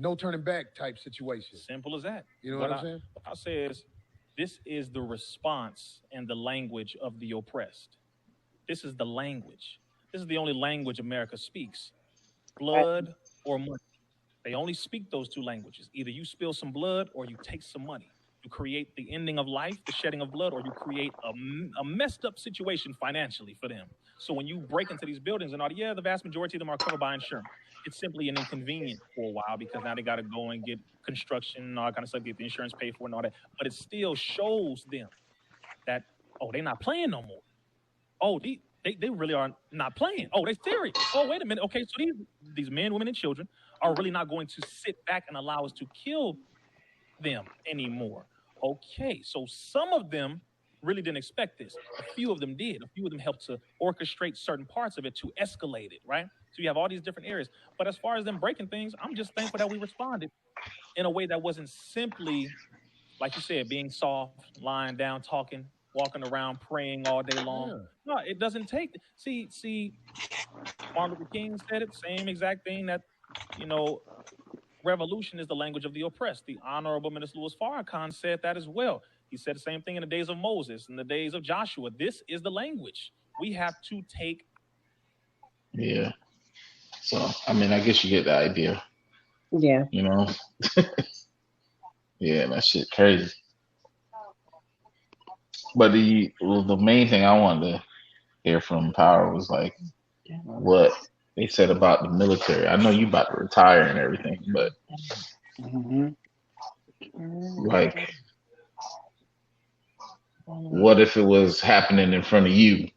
no turning back type situation. Simple as that. You know what I'm saying? What I say is, this is the response and the language of the oppressed. This is the language. This is the only language America speaks. Blood or money. They only speak those two languages. Either you spill some blood or you take some money. You create the ending of life, the shedding of blood, or you create a messed up situation financially for them. So when you break into these buildings and all, yeah, the vast majority of them are covered by insurance. It's simply an inconvenience for a while because now they got to go and get construction and all that kind of stuff, get the insurance paid for and all that. But it still shows them that, oh, they're not playing no more. Oh, they really are not playing. Oh, they're serious. Oh, wait a minute. Okay, so these men, women, and children are really not going to sit back and allow us to kill them anymore. Okay, so some of them really didn't expect this. A few of them did. A few of them helped to orchestrate certain parts of it to escalate it, right? So you have all these different areas. But as far as them breaking things, I'm just thankful that we responded in a way that wasn't simply, like you said, being soft, lying down, talking, walking around, praying all day long. Yeah. No, it doesn't take. See, Martin Luther King said it, same exact thing that, revolution is the language of the oppressed. The Honorable Minister Louis Farrakhan said that as well. He said the same thing in the days of Moses, in the days of Joshua. This is the language. We have to take. Yeah. So, I mean, I guess you get the idea. Yeah. Yeah, that shit crazy. But the main thing I wanted to hear from Power was like what they said about the military. I know you about to retire and everything, but like, what if it was happening in front of you?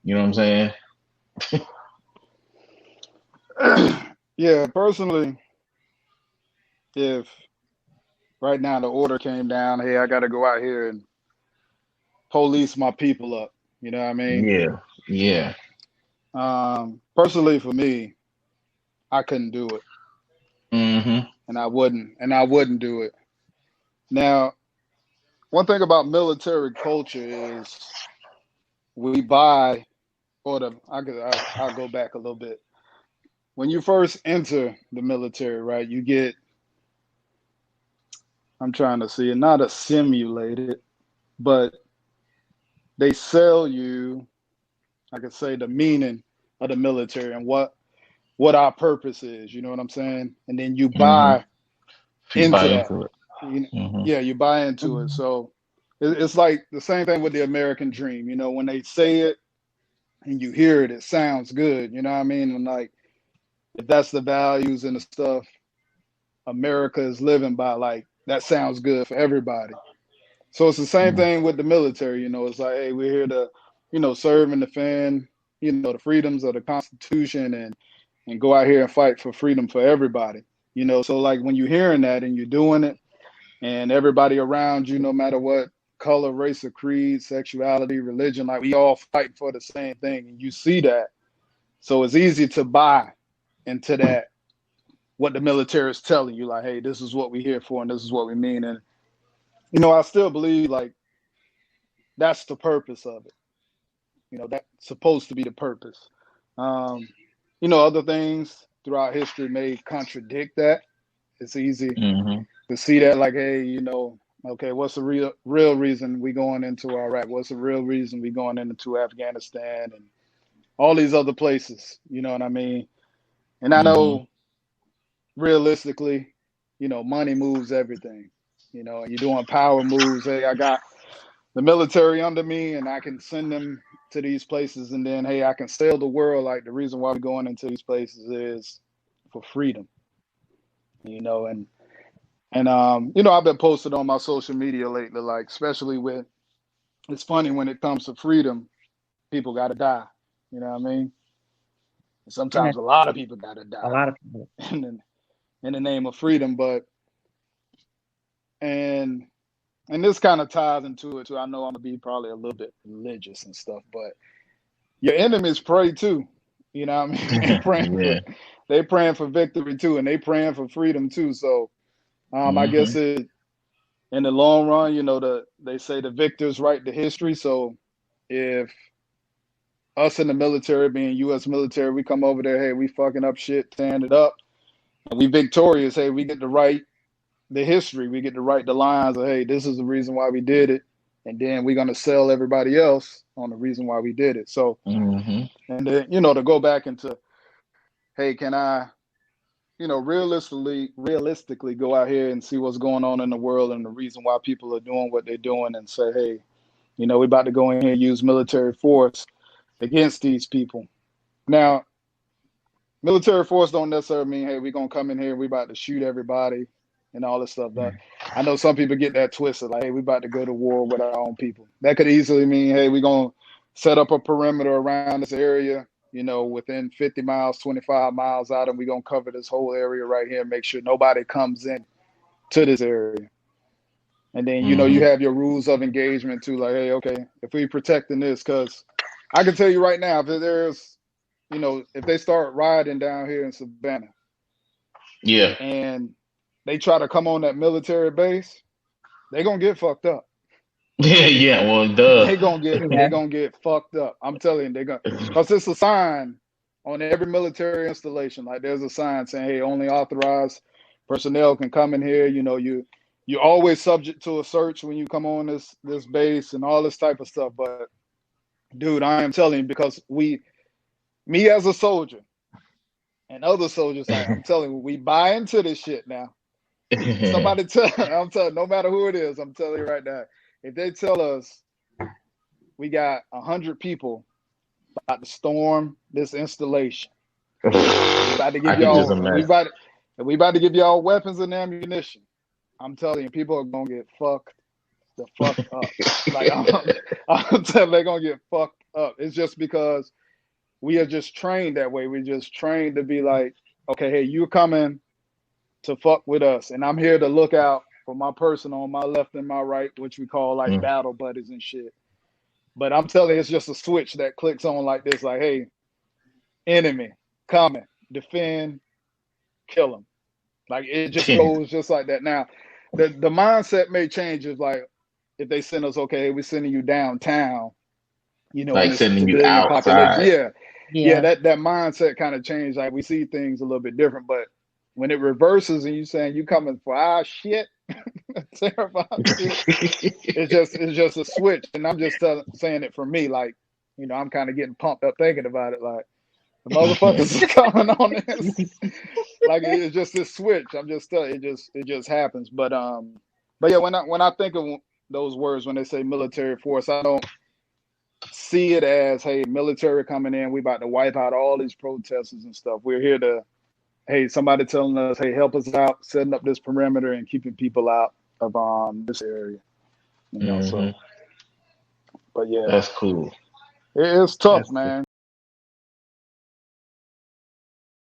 You know what I'm saying? Yeah, personally, if right now the order came down, hey, I got to go out here and police my people up. You know what I mean? Yeah. Personally, for me, I couldn't do it, and I wouldn't do it. Now, one thing about military culture is we buy, I'll go back a little bit. When you first enter the military, right, you get, I'm trying to see it, not a simulated, but they sell you, I could say, the meaning of the military and what our purpose is. You know what I'm saying? And then you buy into that. Yeah, you buy into it. So it's like the same thing with the American dream. You know, when they say it and you hear it, it sounds good. You know what I mean? And like, if that's the values and the stuff America is living by, like, that sounds good for everybody. So it's the same thing with the military. You know, it's like, hey, we're here to, serve and defend, the freedoms of the Constitution and go out here and fight for freedom for everybody. So like when you're hearing that and you're doing it and everybody around you, no matter what color, race, or creed, sexuality, religion, like we all fight for the same thing, and you see that. So it's easy to buy into that, what the military is telling you, like, hey, this is what we're here for and this is what we mean. And, I still believe like that's the purpose of it. That's supposed to be the purpose. Other things throughout history may contradict that. It's easy to see that, like, hey, okay, what's the real reason we going into Iraq? What's the real reason we going into Afghanistan and all these other places? You know what I mean? And I know realistically, money moves everything. You're doing power moves. Hey, I got the military under me and I can send them to these places, and then, hey, I can sell the world. Like, the reason why we're going into these places is for freedom. And I've been posted on my social media lately, like, especially with, it's funny when it comes to freedom, people got to die. You know what I mean? Sometimes a lot of people got to die. A lot of people. In the name of freedom, and this kind of ties into it too. I know I'm gonna be probably a little bit religious and stuff, but your enemies pray too. You know what I mean? They praying for victory too, and they praying for freedom too. So I guess in the long run, they say the victors write the history. So if us in the military, being U.S. military, we come over there, hey, we fucking up shit, tearing it up, we victorious. Hey, we get to write the history. We get to write the lines of, hey, this is the reason why we did it. And then we're going to sell everybody else on the reason why we did it. So, Mm-hmm. and then, you know, to go back into, hey, can I, you know, realistically go out here and see what's going on in the world and the reason why people are doing what they're doing and say, hey, you know, we're about to go in here and use military force against these people. Now, military force don't necessarily mean, hey, we're going to come in here and we're about to shoot everybody and all this stuff. But I know some people get that twisted, like, hey, we're about to go to war with our own people. That could easily mean, hey, we're going to set up a perimeter around this area, you know, within 50 miles, 25 miles out, and we're going to cover this whole area right here and make sure nobody comes in to this area. And then, you know, you have your rules of engagement too, like, hey, okay, if we protecting this, because I can tell you right now, if there's, you know, if they start rioting down here in Savannah, Yeah. and they try to come on that military base, they're gonna get fucked up. Yeah. Well, duh. They gonna get fucked up. I'm telling you, they're gonna, because it's a sign on every military installation. Like there's a sign saying, hey, only authorized personnel can come in here. You know, you're always subject to a search when you come on this base and all this type of stuff. But dude, I am telling you, because me as a soldier and other soldiers, I'm telling you, we buy into this shit now. Somebody I'm telling, no matter who it is, I'm telling you right now, if they tell us we got 100 people about to storm this installation, we about to I give can just y'all, imagine. we about to give y'all weapons and ammunition. I'm telling you, people are gonna get fucked the fuck up. Like I'm telling you, they're gonna get fucked up. It's just because we are just trained that way. We're just trained to be like, okay, hey, you're coming to fuck with us, and I'm here to look out for my person on my left and my right, which we call like battle buddies and shit. But I'm telling you, it's just a switch that clicks on like this, like, hey, enemy coming, defend, kill them. Like it just goes just like that. Now, the mindset may change. Is like if they send us, okay, we're sending you downtown, you know, and Like it's a sending you civilian population. outside. Yeah, that mindset kind of changed. Like we see things a little bit different, but when it reverses and you saying you coming for our shit, terrifying shit, it's just a switch. And I'm just saying it for me, like, you know, I'm kind of getting pumped up thinking about it. Like the motherfuckers is coming on this. Like it's just this switch. I'm just telling you, it just happens. But yeah, when I think of those words, when they say military force, I don't see it as, hey, military coming in, we about to wipe out all these protesters and stuff. We're here to, hey, somebody telling us, hey, help us out, setting up this perimeter and keeping people out of this area. You know, so but yeah. That's cool. It's tough, man.